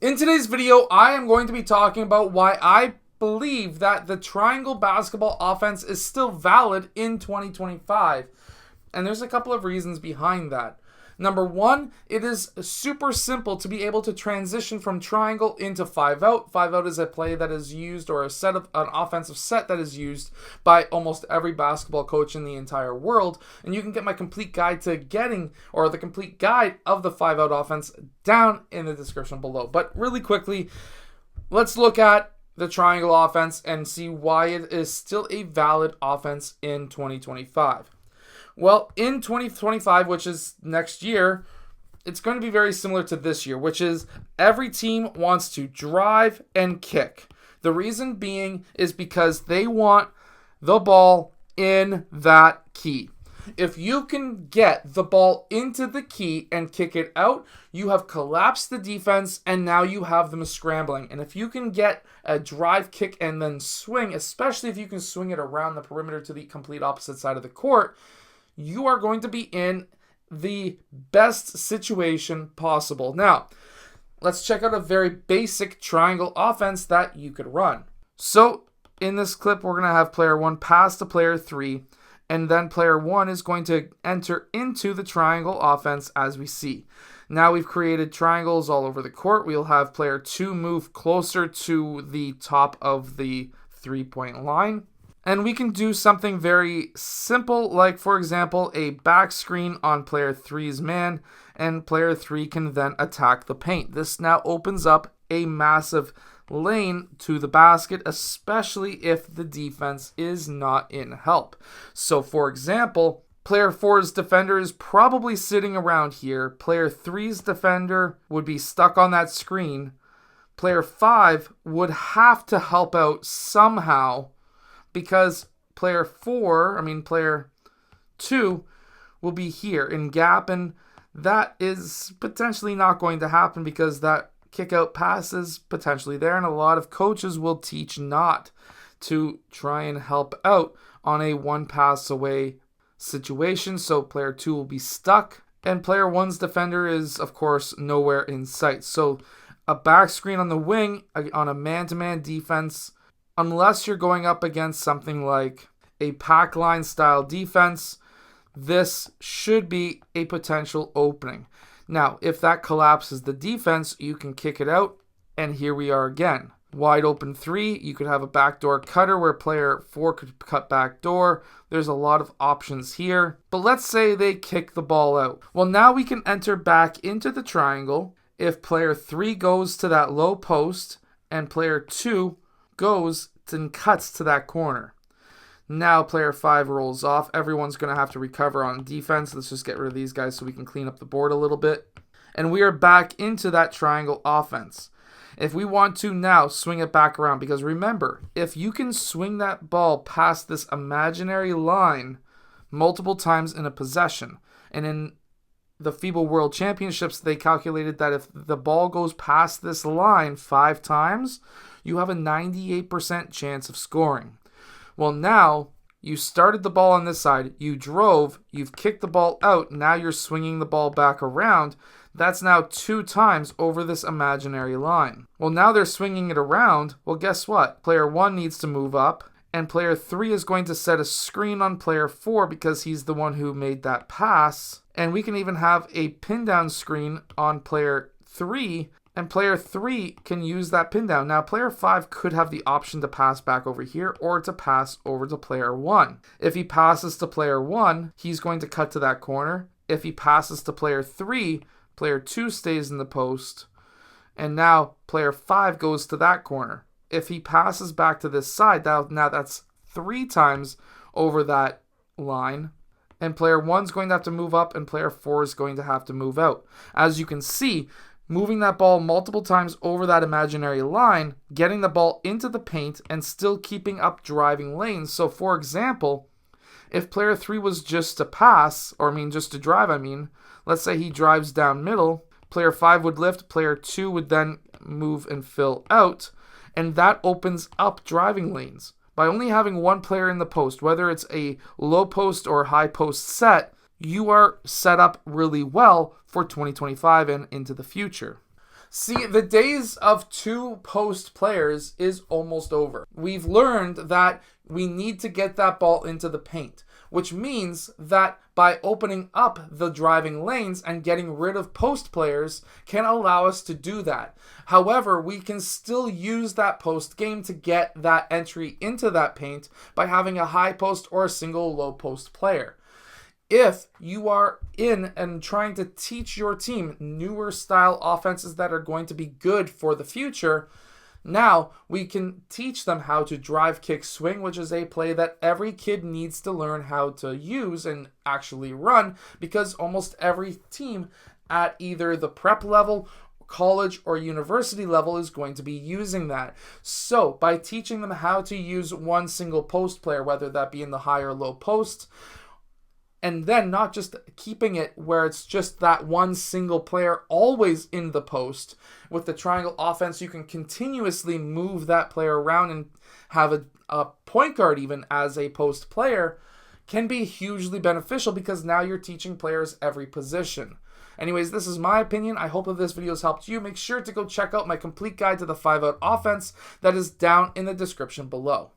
In today's video, I am going to be talking about why I believe that the triangle basketball offense is still valid in 2025. And there's a couple of reasons behind that. Number one, it is super simple to be able to transition from triangle into 5-out. 5-out is a play that is used, or an offensive set that is used by almost every basketball coach in the entire world. And you can get my complete guide to the complete guide of the 5-out offense down in the description below. But really quickly, let's look at the triangle offense and see why it is still a valid offense in 2025. Well, in 2025, which is next year, it's going to be very similar to this year, which is every team wants to drive and kick. The reason being is because they want the ball in that key. If you can get the ball into the key and kick it out, you have collapsed the defense and now you have them scrambling. And if you can get a drive kick and then swing, especially if you can swing it around the perimeter to the complete opposite side of the court, you are going to be in the best situation possible. Now, let's check out a very basic triangle offense that you could run. So, in this clip, we're going to have player 1 pass to player 3, and then player 1 is going to enter into the triangle offense as we see. Now we've created triangles all over the court. We'll have player 2 move closer to the top of the three-point line. And we can do something very simple, like, for example, a back screen on player 3's man, and player 3 can then attack the paint. This now opens up a massive lane to the basket, especially if the defense is not in help. So, for example, player 4's defender is probably sitting around here. Player 3's defender would be stuck on that screen. Player 5 would have to help out somehow, because player 2 will be here in gap, and that is potentially not going to happen because that kick out pass is potentially there, and a lot of coaches will teach not to try and help out on a one pass away situation. So player 2 will be stuck, and player 1's defender is, of course, nowhere in sight. So a back screen on the wing on a man-to-man defense, unless you're going up against something like a pack line style defense, this should be a potential opening. Now, if that collapses the defense, you can kick it out, and here we are again. Wide open 3, you could have a backdoor cutter where player 4 could cut backdoor. There's a lot of options here, but let's say they kick the ball out. Well, now we can enter back into the triangle if player 3 goes to that low post and player 2 goes and cuts to that corner. Now player 5 rolls off. Everyone's going to have to recover on defense. Let's just get rid of these guys so we can clean up the board a little bit. And we are back into that triangle offense. If we want to now swing it back around, because remember, if you can swing that ball past this imaginary line multiple times in a possession, and in the FIBA World Championships, they calculated that if the ball goes past this line 5 times, you have a 98% chance of scoring. Well, now you started the ball on this side, you drove, you've kicked the ball out, now you're swinging the ball back around. That's now 2 times over this imaginary line. Well, now they're swinging it around. Well, guess what? Player 1 needs to move up, and player 3 is going to set a screen on player 4 because he's the one who made that pass. And we can even have a pin down screen on player 3, and player 3 can use that pin down. Now, player 5 could have the option to pass back over here or to pass over to player 1. If he passes to player 1, he's going to cut to that corner. If he passes to player 3, player 2 stays in the post, and now player 5 goes to that corner. If he passes back to this side, now that's 3 times over that line, and player 1's going to have to move up, and player 4 is going to have to move out. As you can see, moving that ball multiple times over that imaginary line, getting the ball into the paint, and still keeping up driving lanes. So, for example, if player 3 was just to pass, just to drive, let's say he drives down middle, player 5 would lift, player 2 would then move and fill out, and that opens up driving lanes. By only having one player in the post, whether it's a low post or high post set, you are set up really well for 2025 and into the future. See, the days of two post players is almost over. We've learned that we need to get that ball into the paint, which means that by opening up the driving lanes and getting rid of post players can allow us to do that. However, we can still use that post game to get that entry into that paint by having a high post or a single low post player. If you are in and trying to teach your team newer style offenses that are going to be good for the future, now we can teach them how to drive, kick, swing, which is a play that every kid needs to learn how to use and actually run, because almost every team at either the prep level, college, or university level is going to be using that. So by teaching them how to use one single post player, whether that be in the high or low post, and then not just keeping it where it's just that one single player always in the post. With the triangle offense, you can continuously move that player around and have a point guard even as a post player, can be hugely beneficial because now you're teaching players every position. Anyways, this is my opinion. I hope that this video has helped you. Make sure to go check out my complete guide to the 5-out offense that is down in the description below.